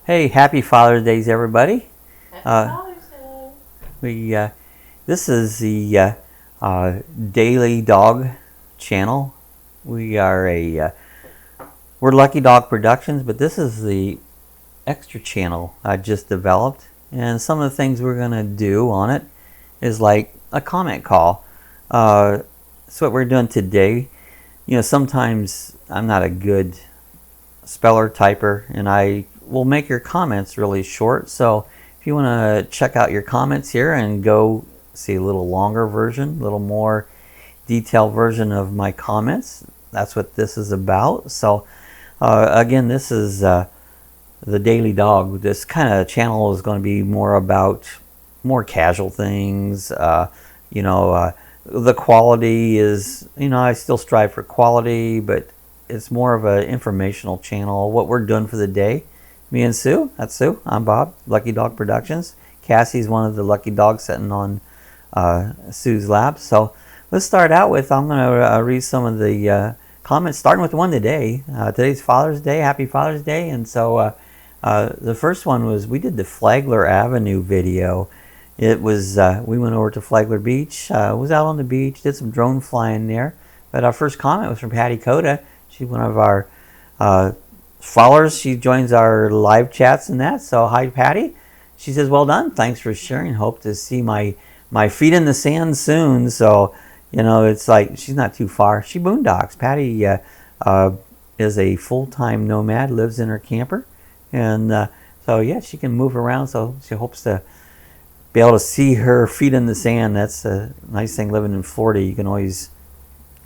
Hey, happy Father's Days, everybody. Happy Uh, Father's Day. we This is the Daily Dog channel. We are we're Lucky Dawg Productions, but this is the extra channel I just developed, and some of the things we're gonna do on it is like a comment call. That's what we're doing today. You know, sometimes I'm not a good speller typer, and I will make your comments really short. So if you want to check out your comments here and go see a little longer version, a little more detailed version of my comments, that's what this is about. So again, this is the Daily Dog. This kind of channel is going to be more about more casual things. You know, the quality is, you know, I still strive for quality, but it's more of an informational channel. What we're doing for the day, me and Sue. That's Sue. I'm Bob. Lucky Dawg Productions. Cassie's one of the lucky dogs sitting on Sue's lap. So let's start out with, I'm going to read some of the comments, starting with one today. Today's Father's Day. Happy Father's Day. And so the first one was, we did the Flagler Avenue video. It was, we went over to Flagler Beach, was out on the beach, did some drone flying there. But our first comment was from Patty Coda. She's one of our followers. She joins our live chats and that. So hi, Patty. She says, well done. Thanks for sharing. Hope to see my feet in the sand soon. So, you know, it's like she's not too far. She boondocks. Patty is a full-time nomad, lives in her camper. And so, yeah, she can move around. So she hopes to be able to see her feet in the sand. That's a nice thing living in Florida. You can always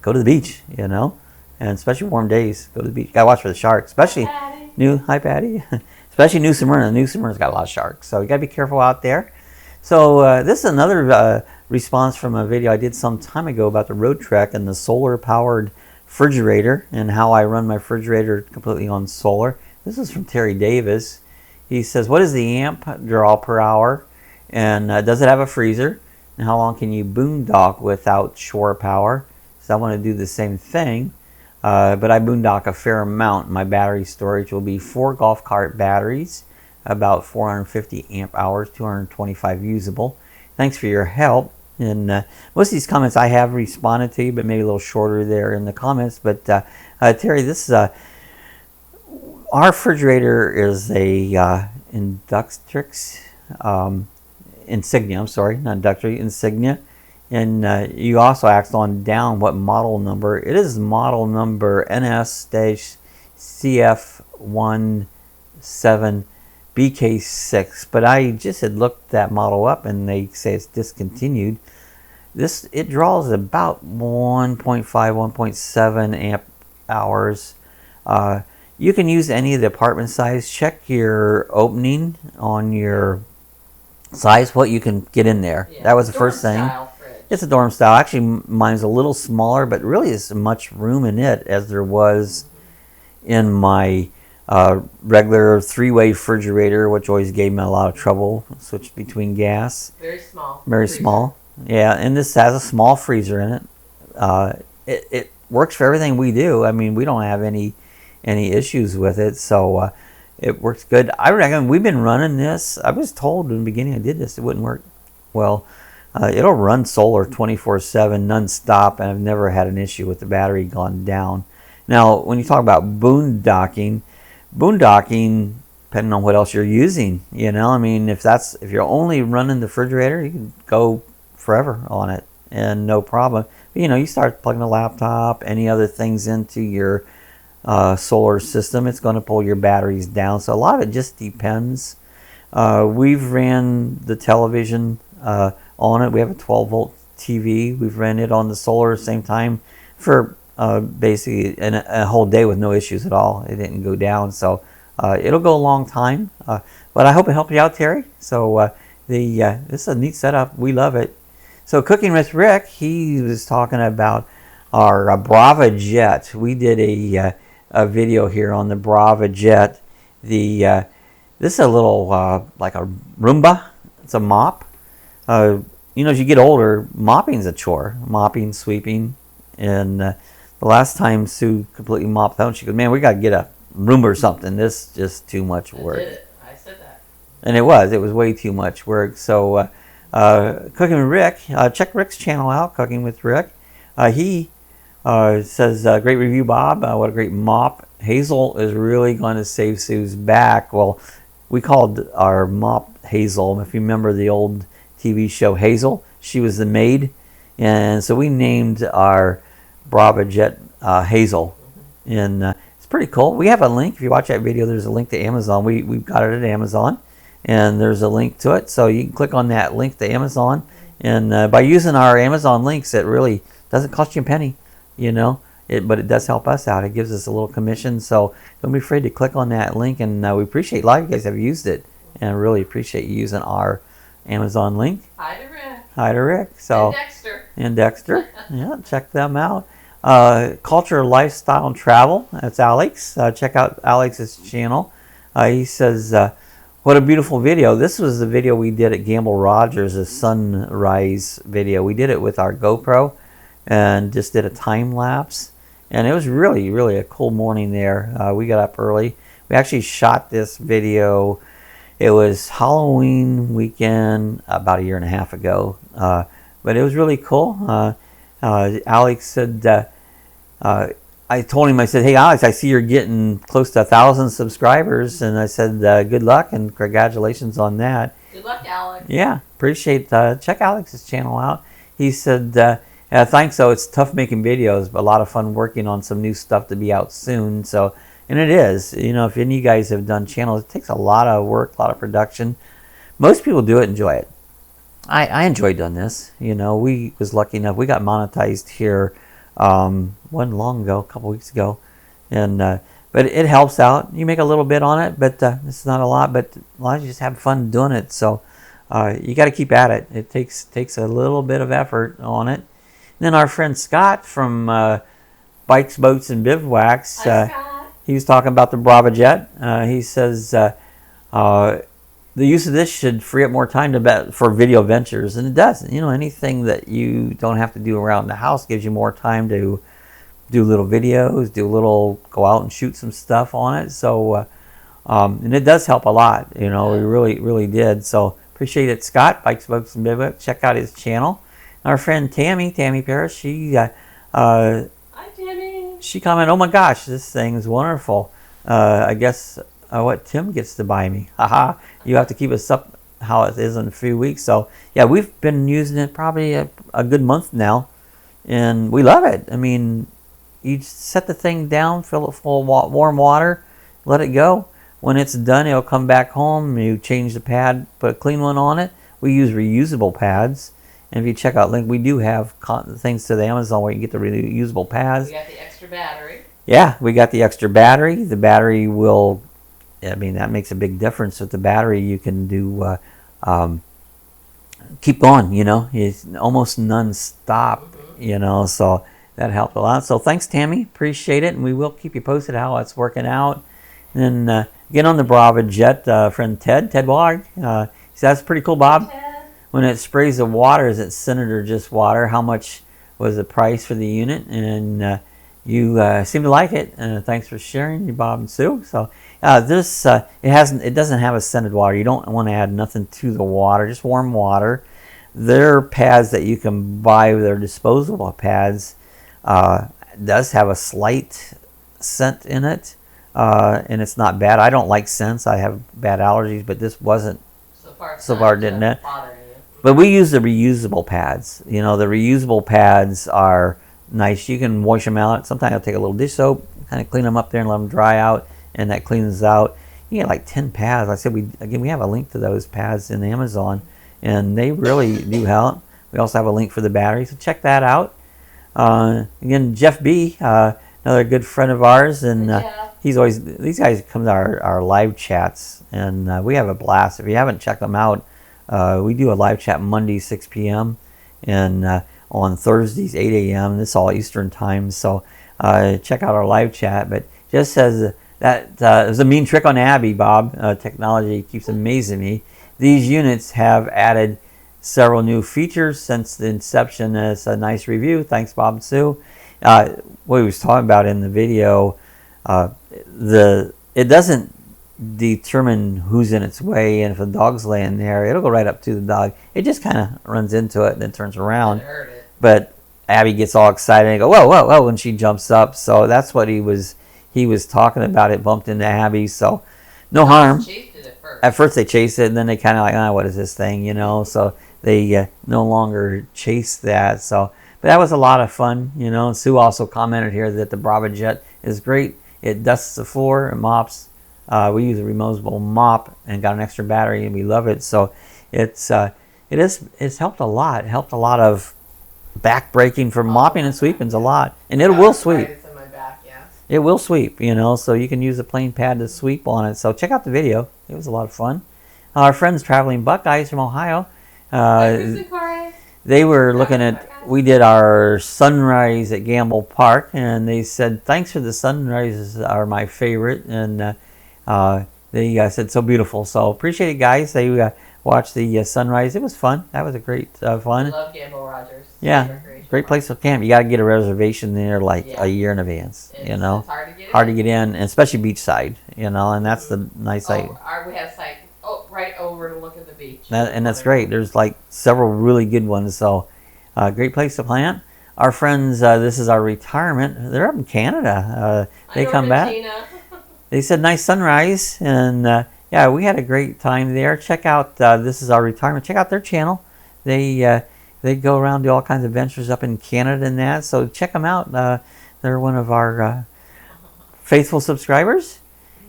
go to the beach, you know. And especially warm days, go to the beach. Gotta watch for the sharks, especially Hi, Hi Patty, especially New Smyrna. New Smyrna's got a lot of sharks, so you gotta be careful out there. So this is another response from a video I did some time ago about the road trek and the solar-powered refrigerator and how I run my refrigerator completely on solar. This is from Terry Davis. He says, "What is the amp draw per hour, and does it have a freezer? And how long can you boondock without shore power?" So I want to do the same thing. But I boondock a fair amount. My battery storage will be 4 golf cart batteries, about 450 amp hours, 225 usable. Thanks for your help. And most of these comments I have responded to, but maybe a little shorter there in the comments. But Terry, this is our refrigerator is a Inductrix Insignia. I'm sorry, not Inductrix, Insignia. And you also asked on down what model number. It is model number NS-CF17BK6. But I just had looked that model up and they say it's discontinued. It draws about 1.5, 1.7 amp hours. You can use any of the apartment size. Check your opening on your size, what you can get in there. yeah, That was the first thing. Style fridge. It's a dorm style. Actually, mine's a little smaller, but really there's as much room in it as there was in my regular 3-way refrigerator, which always gave me a lot of trouble. Switched between gas. Very small. Very freezer. small. Yeah, and this has a small freezer in it. It works for everything we do. I mean, we don't have any issues with it, so it works good. I reckon we've been running this. I was told in the beginning I did this, it wouldn't work. Well, it'll run solar 24/7 non-stop, and I've never had an issue with the battery gone down. Now, when you talk about boondocking, depending on what else you're using, you know, I mean, if you're only running the refrigerator, you can go forever on it and no problem. But, you know, you start plugging a laptop, any other things into your solar system, it's going to pull your batteries down. So a lot of it just depends. We've ran the television on it. We have a 12-volt TV. We've ran it on the solar at the same time for basically a whole day with no issues at all. It didn't go down, so it'll go a long time. But I hope it helped you out, Terry. So this is a neat setup. We love it. So Cooking with Rick, he was talking about our Brava Jet. We did a video here on the Brava Jet. This is a little like a Roomba. It's a mop. You know, as you get older, mopping's a chore. Mopping, sweeping. And the last time Sue completely mopped out, she goes, man, we got to get a Roomba or something. This is just too much work. I did it. I And it was way too much work. So Cooking with Rick, check Rick's channel out, Cooking with Rick. He says, great review, Bob. What a great mop. Hazel is really going to save Sue's back. Well, we called our mop Hazel. If you remember the old TV show Hazel, she was the maid. And so we named our Brava Jet Hazel. And it's pretty cool. We have a link. If you watch that video, there's a link to Amazon. We've got it at Amazon. And there's a link to it. So you can click on that link to Amazon. And by using our Amazon links, it really doesn't cost you a penny, you know. But it does help us out. It gives us a little commission. So don't be afraid to click on that link. And we appreciate a lot of you guys have used it. And I really appreciate you using our Amazon link. Hi to Rick. Hi to Rick. So, and Dexter. And Dexter. Yeah, check them out. Culture, Lifestyle, and Travel. That's Alex. Check out Alex's channel. He says, what a beautiful video. This was the video we did at Gamble Rogers, a sunrise video. We did it with our GoPro and just did a time lapse. And it was really, really a cool morning there. We got up early. We actually shot this video. It was Halloween weekend about 1.5 years ago. But it was really cool. Alex said, I told him, I said, hey, Alex, I see you're getting close to 1,000 subscribers. And I said, good luck and congratulations on that. Good luck, Alex. Yeah, appreciate check Alex's channel out. He said, thanks, so it's tough making videos, but a lot of fun working on some new stuff to be out soon. So, and it is. You know, if any of you guys have done channels, it takes a lot of work, a lot of production. Most people do it, enjoy it. I enjoyed doing this. You know, we was lucky enough. We got monetized here wasn't long ago, a couple weeks ago, and but it helps out. You make a little bit on it, but it's not a lot. But a lot of you just have fun doing it. So you got to keep at it. It takes a little bit of effort on it. And then our friend Scott from Bikes, Boats, and Bivouacs. He was talking about the Brava Jet. He says the use of this should free up more time for video ventures, and it does. You know, anything that you don't have to do around the house gives you more time to do little videos, go out and shoot some stuff on it. So, and it does help a lot. You know, we really, really did. So appreciate it, Scott. Bikes, Boats, and Bivouacs. Check out his channel. Our friend Tammy Paris. Hi, Tammy. She commented, "Oh my gosh, this thing is wonderful." I guess. What Tim gets to buy me. Haha. You have to keep us up how it is in a few weeks. So yeah, we've been using it probably a good month now, and we love it. I mean, you set the thing down, fill it full of warm water, let it go. When it's done, it'll come back home. You change the pad, put a clean one on it. We use reusable pads, and if you check out link, we do have things to the Amazon where you can get the reusable pads. We got the extra battery. Yeah, we got the extra battery. The battery will. I mean, that makes a big difference with the battery. You can do keep going, you know. It's almost non-stop, you know, so that helped a lot. So thanks, Tammy. Appreciate it, and we will keep you posted how it's working out. And then again on the Brava Jet, friend Ted Wog, he says, that's pretty cool, Bob. When it sprays the water, is it scented or just water? How much was the price for the unit? And you seem to like it. Thanks for sharing, you Bob and Sue. So this it doesn't have a scented water. You don't want to add nothing to the water, just warm water. Their pads that you can buy, their disposable pads, does have a slight scent in it, and it's not bad. I don't like scents. I have bad allergies, but this wasn't. So far didn't it? But we use the reusable pads. You know, the reusable pads are nice. You can wash them out. Sometimes I'll take a little dish soap, kind of clean them up there and let them dry out, and that cleans out. You get like 10 pads. Like I said, we have a link to those pads in Amazon, and they really do help. We also have a link for the battery, so check that out. Again, Jeff B, another good friend of ours, and these guys come to our live chats, and we have a blast. If you haven't checked them out, we do a live chat Monday 6 p.m. and on Thursdays 8 a.m. This is all Eastern time, so check out our live chat. But just says that there's a mean trick on Abby, Bob. Technology keeps amazing me. These units have added several new features since the inception. It's a nice review. Thanks, Bob and Sue. What he was talking about in the video, it doesn't determine who's in its way, and if the dog's laying there, it'll go right up to the dog. It just kind of runs into it and then turns around. Heard it. But Abby gets all excited and go, whoa, whoa, whoa, when she jumps up. So that's what he was talking about. It bumped into Abby, so no harm. Chased it at first. At first they chase it, and then they kind of like, what is this thing, you know? So they no longer chase that. So, but that was a lot of fun, you know. And Sue also commented here that the Brava Jet is great. It dusts the floor and mops. We use a removable mop and got an extra battery, and we love it. So it's helped a lot. It helped a lot of back breaking for mopping and sweeping's a lot, and it will sweep. It's in my back, yeah. It will sweep, you know, so you can use a plain pad to sweep on it. So check out the video. It was a lot of fun. Our friends Traveling Buckeyes from Ohio, they were looking at, we did our sunrise at Gamble Park, and they said, thanks for the sunrises are my favorite, and they said so beautiful. So appreciate it, guys. They watched the sunrise. It was fun. That was a great fun. I love Gamble Rogers. Yeah, great place to camp. You got to get a reservation there like a year in advance. It's, you know, it's hard to get hard to get in, and especially beachside. You know, and that's the nice site. We have site right over to look at the beach. And that's great. There's like several really good ones. So, great place to plant. Our friends, this is our retirement. They're up in Canada. They come back. They said nice sunrise, and yeah, we had a great time there. Check out this is our retirement. Check out their channel. They go around, do all kinds of adventures up in Canada and that. So check them out. They're one of our faithful subscribers.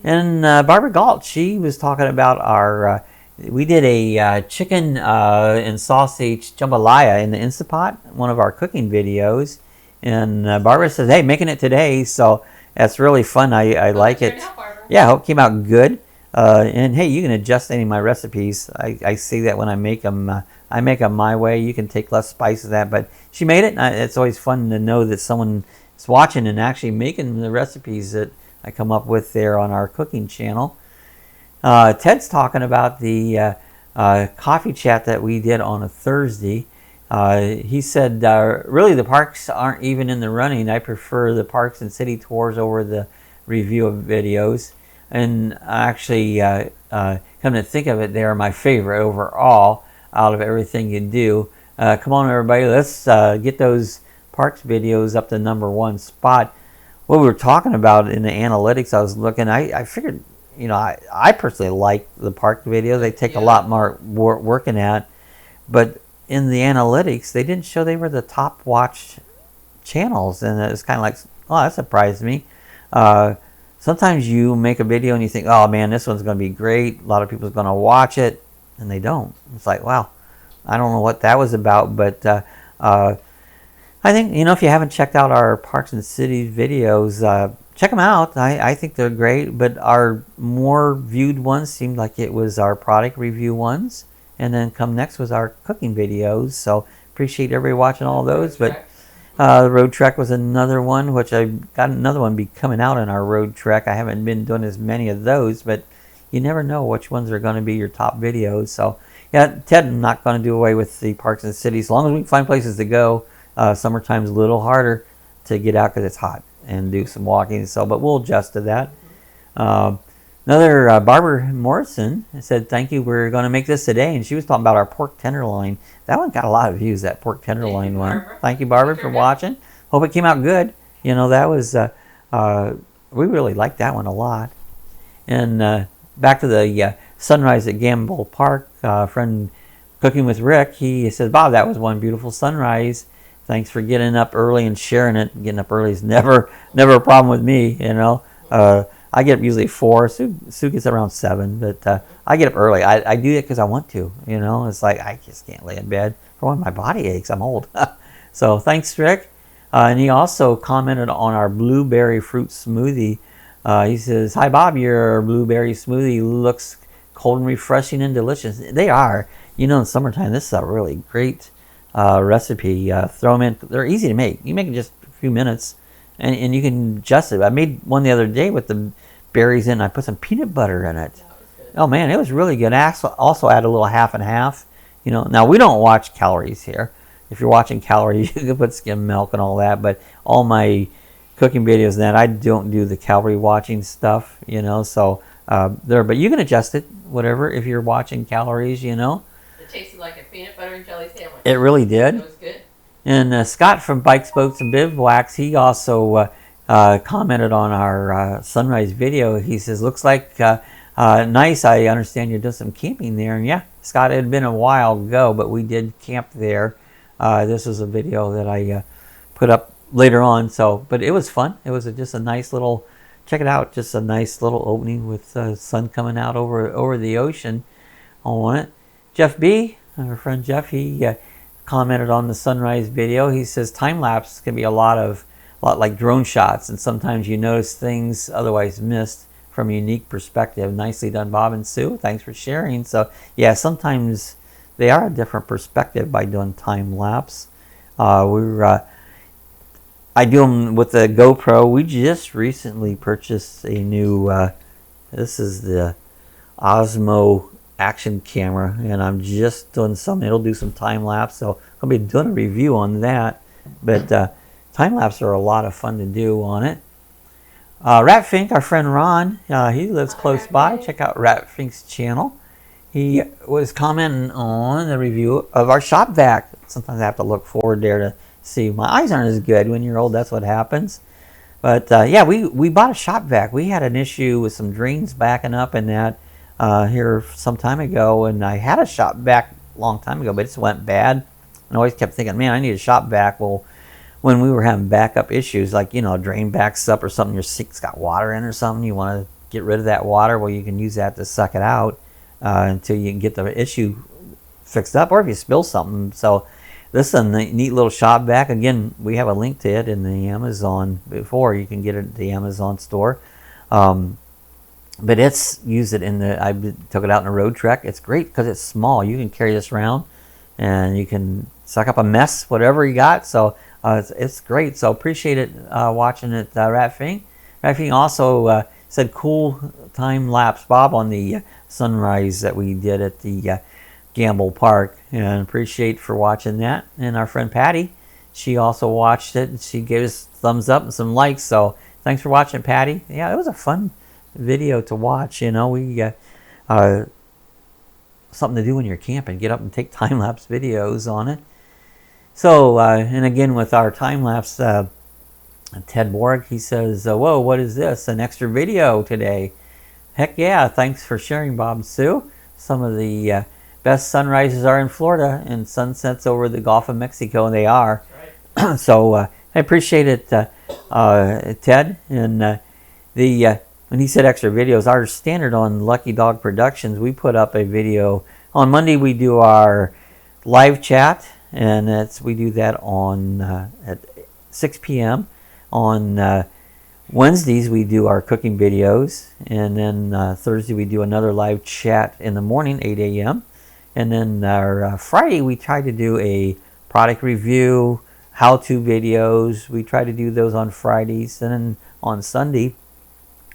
And Barbara Galt, she was talking about our, we did a chicken and sausage jambalaya in the Instapot, one of our cooking videos. And Barbara says, hey, making it today. So that's really fun. I like it. Yeah, I hope it came out good. And hey, you can adjust any of my recipes. I say that when I make them. I make them my way. You can take less spice of that, but she made it. It's always fun to know that someone is watching and actually making the recipes that I come up with there on our cooking channel. Ted's talking about the coffee chat that we did on a Thursday. He said, really the parks aren't even in the running. I prefer the parks and city tours over the review of videos. And actually, come to think of it, they are my favorite overall out of everything you do. Come on, everybody, let's get those parks videos up to #1 spot. What we were talking about in the analytics, I was looking, I figured, you know, I personally like the park videos. They take a lot more working at. But in the analytics, they didn't show they were the top watched channels. And it was kind of like, oh, that surprised me. Sometimes you make a video and you think, oh man, this one's going to be great. A lot of people are going to watch it, and they don't. It's like, wow, I don't know what that was about, but I think, you know, if you haven't checked out our Parks and Cities videos, check them out. I think they're great, but our more viewed ones seemed like it was our product review ones, and then come next was our cooking videos. So appreciate everybody watching all those, but the road trek was another one, which I got another one be coming out in our road trek. I haven't been doing as many of those, but you never know which ones are going to be your top videos. So yeah, Ted, I'm not going to do away with the parks and cities as long as we can find places to go. Summertime's a little harder to get out because it's hot and do some walking. So, but we'll adjust to that. Another Barbara Morrison said, thank you, we're going to make this today. And she was talking about our pork tenderloin. That one got a lot of views, that pork tenderloin one. Thank you, Barbara, for watching. Hope it came out good. You know, that was, we really liked that one a lot. And back to the sunrise at Gamble Park, friend Cooking with Rick, he says, Bob, that was one beautiful sunrise. Thanks for getting up early and sharing it. Getting up early is never a problem with me, you know. I get up usually 4. Sue gets around 7, but I get up early. I do it because I want to, you know. It's like I just can't lay in bed. For one, my body aches. I'm old. So thanks, Rick. And he also commented on our blueberry fruit smoothie. He says, hi, Bob, your blueberry smoothie looks cold and refreshing and delicious. They are. You know, in summertime, this is a really great recipe. Throw them in. They're easy to make. You make it in just a few minutes. And you can adjust it. I made one the other day with the berries in. I put some peanut butter in it. Oh man, it was really good. I also add a little half and half. You know, now we don't watch calories here. If you're watching calories, you can put skim milk and all that. But all my cooking videos, that I don't do the calorie watching stuff. You know, so there. But you can adjust it, whatever, if you're watching calories, you know. It tasted like a peanut butter and jelly sandwich. It really did. It was good. And Scott from Bikes, Boats, and Bivouacs, he also commented on our sunrise video. He says, looks like nice. I understand you're doing some camping there. And yeah, Scott, it had been a while ago, but we did camp there. This was a video that I put up later on. So, but it was fun. It was just a nice little, check it out, just a nice little opening with the sun coming out over the ocean on it. Jeff B., our friend Jeff, he commented on the sunrise video. He says time lapse can be a lot like drone shots, and sometimes you notice things otherwise missed from a unique perspective. Nicely done, Bob and Sue. Thanks for sharing. So yeah, sometimes they are a different perspective by doing time lapse. I do them with the GoPro. We just recently purchased a new. This is the Osmo action camera, and I'm just doing some. It'll do some time lapse, so I'll be doing a review on that. But time lapse are a lot of fun to do on it. Ratfink, our friend Ron, he lives close by. Check out Ratfink's channel. He was commenting on the review of our shop vac. Sometimes I have to look forward there to see. My eyes aren't as good when you're old. That's what happens. But yeah, we bought a shop vac. We had an issue with some drains backing up and that here some time ago, and I had a shop vac a long time ago, but it just went bad. And I always kept thinking, man, I need a shop vac. Well, when we were having backup issues, like, you know, a drain backs up or something, your sink's got water in or something, you want to get rid of that water, well, you can use that to suck it out until you can get the issue fixed up, or if you spill something. So this is a neat little shop vac. Again, we have a link to it in the Amazon before. You can get it at the Amazon store. But it's used it in the, I took it out in a road trek. It's great because it's small. You can carry this around and you can suck up a mess, whatever you got. So it's great. So appreciate it watching it, Ratfing. Ratfing also said cool time lapse, Bob, on the sunrise that we did at the Gamble Park, and appreciate for watching that. And our friend Patty, she also watched it, and she gave us thumbs up and some likes. So thanks for watching, Patty. Yeah, it was a fun video to watch. You know, we something to do when you're camping, get up and take time-lapse videos on it. So and again with our time-lapse, Ted Borg, he says, whoa, what is this, an extra video today? Heck yeah, thanks for sharing, Bob and Sue. Some of the best sunrises are in Florida and sunsets over the Gulf of Mexico, and they are. Right. So I appreciate it, Ted. And when he said extra videos, our standard on Lucky Dawg Productions, we put up a video. On Monday, we do our live chat, and we do that on at 6 p.m. On Wednesdays, we do our cooking videos, and then Thursday, we do another live chat in the morning, 8 a.m. And then our Friday, we try to do a product review, how-to videos. We try to do those on Fridays. And then on Sunday,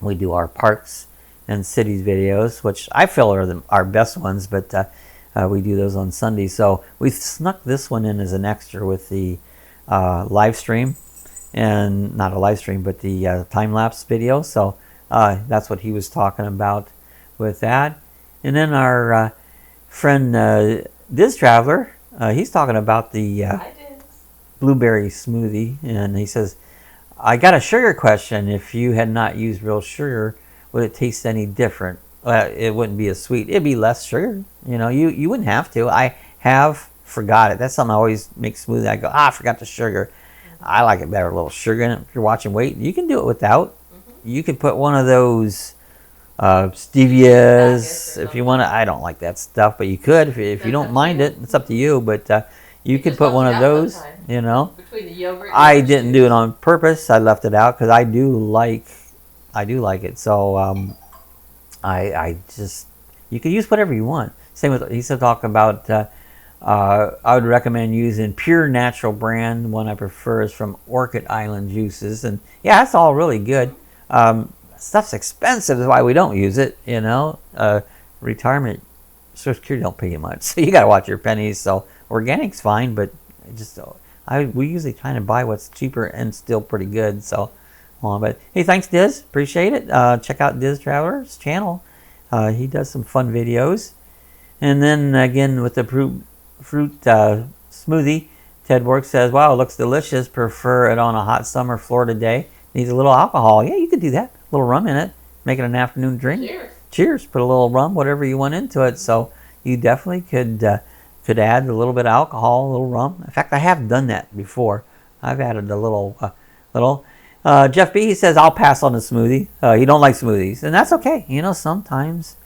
we do our parks and cities videos, which I feel are our best ones, but we do those on Sunday. So we snuck this one in as an extra with the live stream, and not a live stream, but the time-lapse video. So that's what he was talking about with that. And then our friend Diz Traveler, he's talking about the blueberry smoothie, and he says, I got a sugar question. If you had not used real sugar, would it taste any different? It wouldn't be as sweet. It'd be less sugar. You know, you wouldn't have to. I have forgot it. That's something I always make smoothie. I go, I forgot the sugar. I like it better, a little sugar in it. If you're watching weight, you can do it without. You can put one of those stevias if you want to. I don't like that stuff, but you could if you don't mind it. It's up to you, but you could put one of those, you know. Between the yogurt and I didn't do it on purpose. I left it out because I do like it. So I just, you can use whatever you want. Same with, he's talking about I would recommend using Pure Natural brand. One I prefer is from Orchid Island Juices, and yeah, that's all really good. Stuff's expensive, is why we don't use it. You know, retirement, Social Security don't pay you much, so you got to watch your pennies. So organic's fine, but just we usually kind of buy what's cheaper and still pretty good. So But hey, thanks, Diz. Appreciate it. Check out Diz Traveler's channel. He does some fun videos. And then again with the fruit smoothie, Ted Work says, "Wow, it looks delicious. Prefer it on a hot summer Florida day. Needs a little alcohol. Yeah, you could do that. A little rum in it. Make it an afternoon drink. Cheers. Cheers. Put a little rum, whatever you want into it. So you definitely could add a little bit of alcohol, a little rum. In fact, I have done that before. I've added a little. Jeff B, he says, "I'll pass on the smoothie." He don't like smoothies, and that's okay. You know, sometimes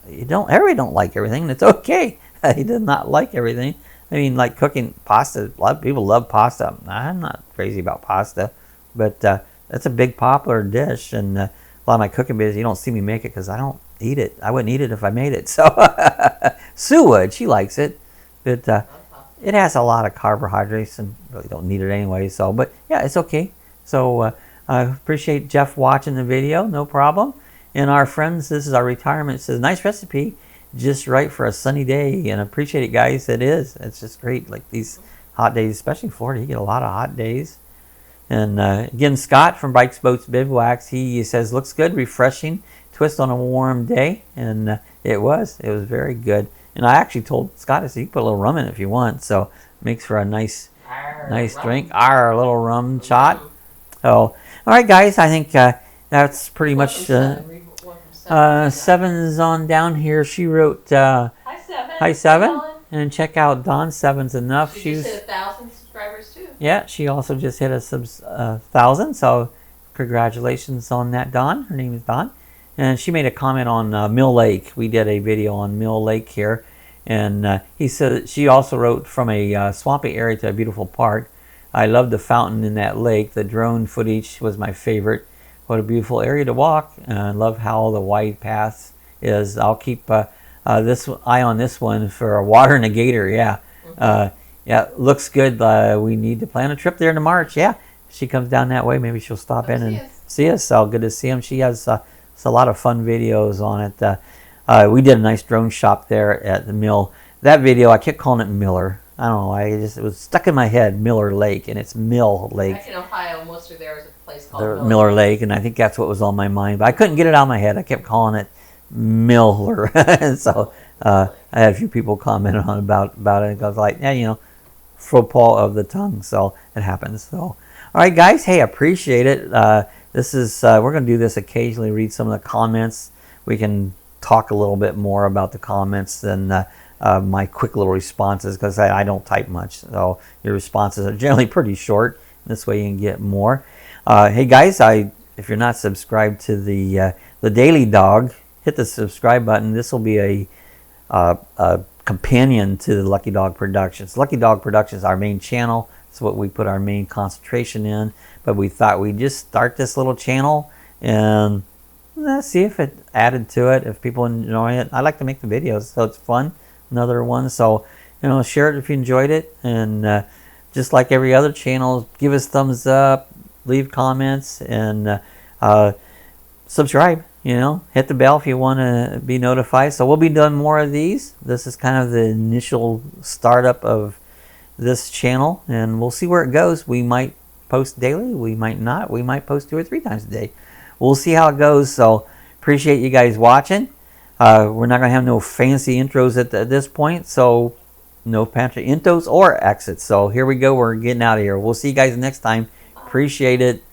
everybody don't like everything, and it's okay. He does not like everything. I mean, like cooking pasta. A lot of people love pasta. I'm not crazy about pasta, but that's a big popular dish, and a lot of my cooking videos, you don't see me make it because I don't eat it. I wouldn't eat it if I made it. So Sue would. She likes it, but it has a lot of carbohydrates, and really don't need it anyway. So, but yeah, it's okay. So I appreciate Jeff watching the video. No problem. And our friends, this is our retirement. It says, "Nice recipe, just right for a sunny day." And appreciate it, guys. It is. It's just great. Like these hot days, especially in Florida, you get a lot of hot days. And again, Scott from Bikes, Boats, Bivouacs, he says, "Looks good, refreshing twist on a warm day." And it was very good. And I actually told Scott, I said, "You can put a little rum in it if you want." So it makes for a nice drink. A little rum shot. So, all right, guys, I think that's pretty much Seven's on down here. She wrote, Hi, Seven. "Hi, Seven." And check out Dawn. Seven's enough. She just hit 1,000 subscribers, too. Yeah, she also just hit 1,000. So congratulations on that, Dawn. Her name is Dawn. And she made a comment on Mill Lake. We did a video on Mill Lake here. And he said she also wrote, "From a swampy area to a beautiful park. I love the fountain in that lake. The drone footage was my favorite. What a beautiful area to walk. I love how the wide path is. I'll keep this eye on this one for a water and a gator." Yeah. Yeah, looks good. We need to plan a trip there in March. Yeah, she comes down that way. Maybe she'll stop in and see us. So good to see him. She has a lot of fun videos on it. We did a nice drone shot there at the mill. That video, I kept calling it Miller. I don't know why. It was stuck in my head, Miller Lake, and it's Mill Lake. Back in Ohio, most of there was a place called Miller Lake, and I think that's what was on my mind. But I couldn't get it out of my head. I kept calling it Miller. So I had a few people comment on about it. I was like, yeah, you know, faux pas of the tongue. So it happens. So, all right, guys. Hey, appreciate it. This is we're going to do this occasionally. Read some of the comments. We can talk a little bit more about the comments than my quick little responses, because I don't type much. So your responses are generally pretty short. This way you can get more. Hey guys, if you're not subscribed to the Daily Dog, hit the subscribe button. This will be a companion to the Lucky Dawg Productions. Lucky Dawg Productions is our main channel. It's what we put our main concentration in. But we thought we'd just start this little channel and see if it added to it, if people enjoy it. I like to make the videos, so it's fun. Another one. So, you know, share it if you enjoyed it. And just like every other channel, give us thumbs up, leave comments, and subscribe. You know, hit the bell if you want to be notified. So we'll be doing more of these. This is kind of the initial startup of this channel, and we'll see where it goes. We might post daily, we might not. We might post 2 or 3 times a day. We'll see how it goes. So appreciate you guys watching. We're not going to have no fancy intros at this point, so no fancy intros or exits. So here we go. We're getting out of here. We'll see you guys next time. Appreciate it.